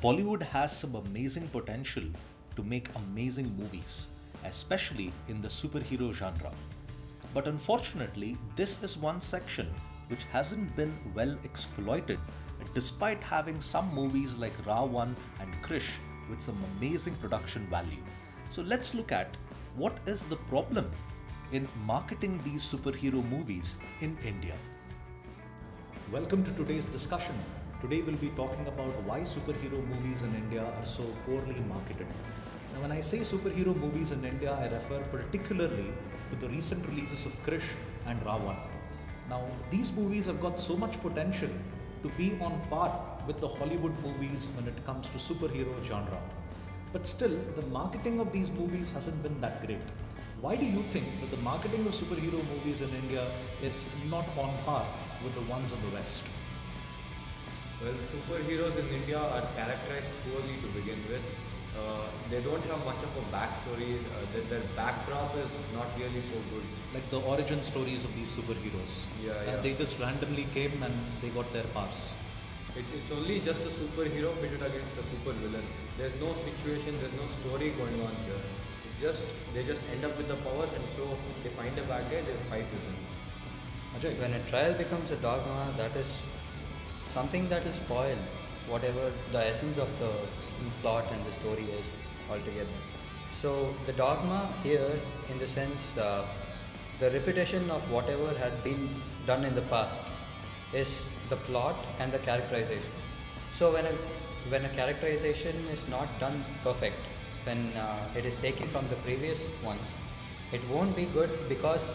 Bollywood has some amazing potential to make amazing movies, especially in the superhero genre. But unfortunately, this is one section which hasn't been well exploited, despite having some movies like Ra1 and Krish with some amazing production value. So let's look at what is the problem in marketing these superhero movies in India. Welcome to today's discussion. Today we'll be talking about why superhero movies in India are so poorly marketed. Now, when I say superhero movies in India, I refer particularly to the recent releases of Krish and Ra1. Now, these movies have got so much potential to be on par with the Hollywood movies when it comes to superhero genre. But still, the marketing of these movies hasn't been that great. Why do you think that the marketing of superhero movies in India is not on par with the ones of the West? Well, superheroes in India are characterized poorly to begin with. They don't have much of a backstory. Their backdrop is not really so good. Like the origin stories of these superheroes. Yeah. They just randomly came and they got their powers. It's only just a superhero pitted against a supervillain. There's no situation, there's no story going on here. They just end up with the powers, and so they find a bad guy, they fight with him. Ajay? When a trial becomes a dogma, that is something that will spoil whatever the essence of the plot and the story is altogether. So the dogma here, in the sense, the repetition of whatever had been done in the past, is the plot and the characterization. So when a characterization is not done perfect, when it is taken from the previous ones, it won't be good because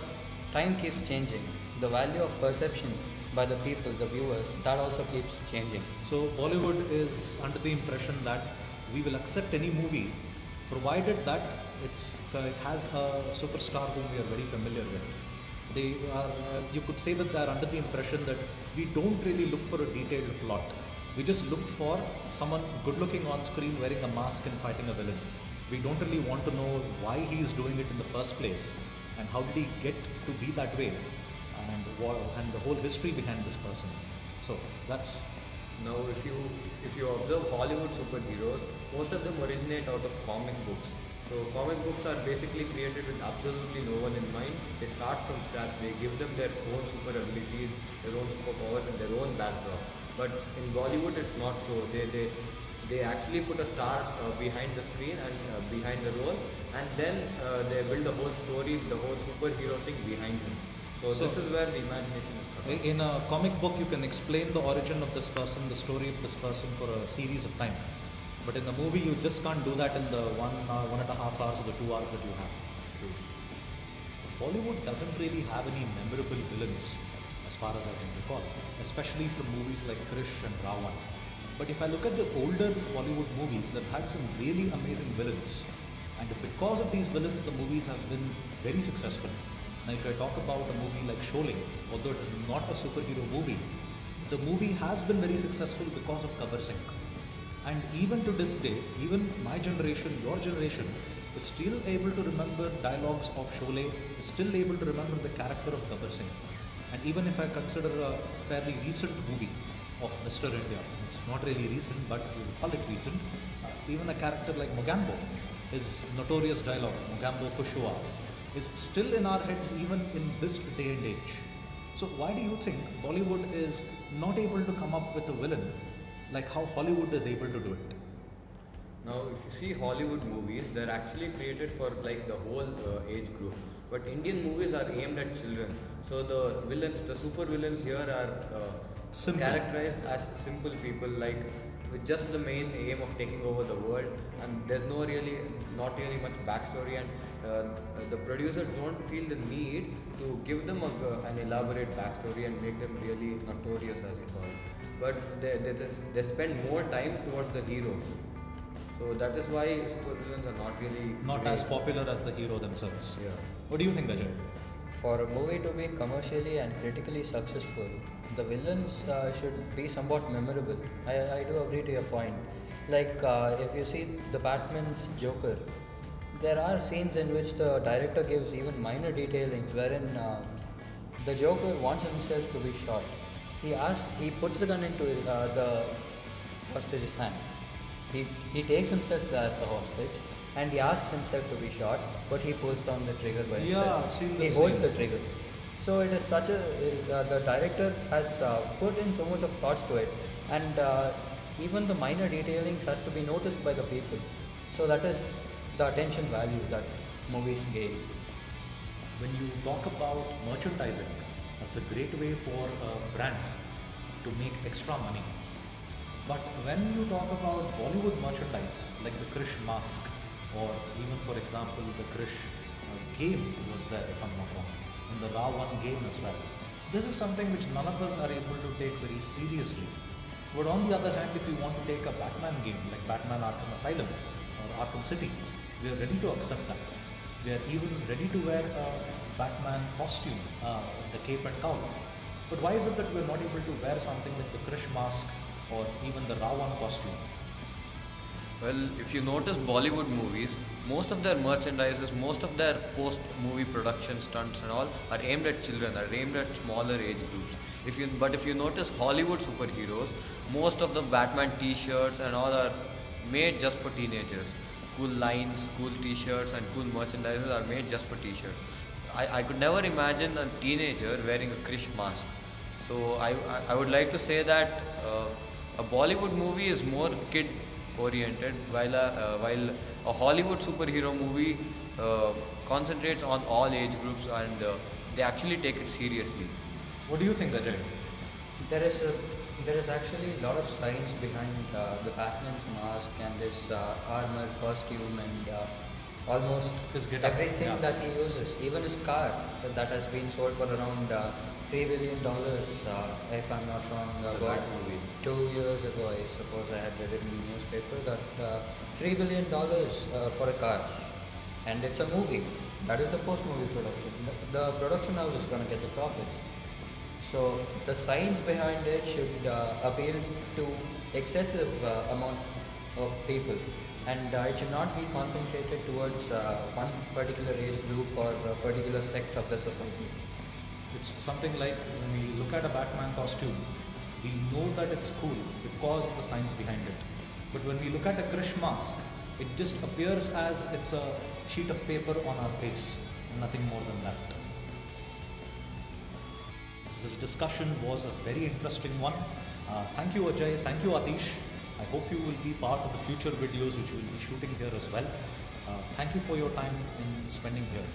time keeps changing. The value of perception by the people, the viewers, that also keeps changing. So Bollywood is under the impression that we will accept any movie provided that it has a superstar whom we are very familiar with. They are, you could say that they are under the impression that we don't really look for a detailed plot. We just look for someone good looking on screen wearing a mask and fighting a villain. We don't really want to know why he is doing it in the first place and how did he get to be that way and the whole history behind this person. So that's... Now, if you observe Hollywood superheroes, most of them originate out of comic books. So comic books are basically created with absolutely no one in mind. They start from scratch. They give them their own super abilities, their own superpowers, and their own backdrop. But in Bollywood, it's not so. They actually put a star behind the screen and behind the role, and then they build the whole story, the whole superhero thing behind him. So this is where the imagination is coming. In a comic book, you can explain the origin of this person, the story of this person for a series of time. But in the movie, you just can't do that in the 1.5 hours or the 2 hours that you have. True. Bollywood doesn't really have any memorable villains, as far as I can recall, especially from movies like Krish and Ra1. But if I look at the older Bollywood movies, they've had some really amazing villains. And because of these villains, the movies have been very successful. Now, if I talk about a movie like Sholay, although it is not a superhero movie, the movie has been very successful because of Gabbar Singh. And even to this day, even my generation, your generation, is still able to remember dialogues of Sholay, is still able to remember the character of Gabbar Singh. And even if I consider a fairly recent movie of Mr. India, it's not really recent, but we will call it recent, even a character like Mogambo, his notorious dialogue, Mogambo Kushua, is still in our heads even in this day and age. So why do you think Bollywood is not able to come up with a villain like how Hollywood is able to do it? Now, if you see Hollywood movies, they're actually created for like the whole age group. But Indian movies are aimed at children. So the villains, the super villains here are characterized as simple people, like with just the main aim of taking over the world, and there's not really much backstory, and the producers don't feel the need to give them an elaborate backstory and make them really notorious, as you call it. But they spend more time towards the heroes. So that is why supervillains are not as popular as the hero themselves. Yeah. What do you think, Ajay? For a movie to be commercially and critically successful, the villains should be somewhat memorable. I do agree to your point. Like if you see the Batman's Joker, there are scenes in which the director gives even minor detailings wherein the Joker wants himself to be shot. He puts the gun into the hostage's hand. he takes himself as the hostage, and he asks himself to be shot, but he pulls down the trigger by Yeah, himself. I've seen He this holds scene. the trigger. So it is such a the director has put in so much of thoughts to it, and even the minor detailings has to be noticed by the people. So that is the attention value that movies gain. When you talk about merchandising, that's a great way for a brand to make extra money. But when you talk about Bollywood merchandise, like the Krish mask, or even for example the Krish game was there, if I'm not wrong, and the Ra 1 game as well. This is something which none of us are able to take very seriously. But on the other hand, if you want to take a Batman game like Batman Arkham Asylum or Arkham City, we are ready to accept that. We are even ready to wear a Batman costume, the cape and cowl. But why is it that we're not able to wear something like the Krish mask or even the Ra 1 costume? Well, if you notice Bollywood movies, most of their merchandises, most of their post-movie production stunts and all are aimed at children, are aimed at smaller age groups. If you notice Hollywood superheroes, most of the Batman T-shirts and all are made just for teenagers. Cool lines, cool T-shirts, and cool merchandises are made just for T-shirts. I could never imagine a teenager wearing a Krish mask. So I would like to say that a Bollywood movie is more kid oriented, while a Hollywood superhero movie concentrates on all age groups, and they actually take it seriously. What do you think, Ajay? There is actually a lot of science behind the Batman's mask and his armor, costume, and almost His getup, everything yeah. that he uses. Even his car that has been sold for around $3 billion, if I'm not wrong. The About Bat movie. 2 years ago, I suppose I had read it in the newspaper that $3 billion for a car, and it's a movie. That is a post-movie production. The production house is going to get the profits. So the science behind it should appeal to excessive amount of people, and it should not be concentrated towards one particular age group or a particular sect of the society. It's something like when we look at a Batman costume, we know that it's cool because of the science behind it. But when we look at a Krish mask, it just appears as it's a sheet of paper on our face, nothing more than that. This discussion was a very interesting one. Thank you, Ajay. Thank you, Atish. I hope you will be part of the future videos which we will be shooting here as well. Thank you for your time in spending here.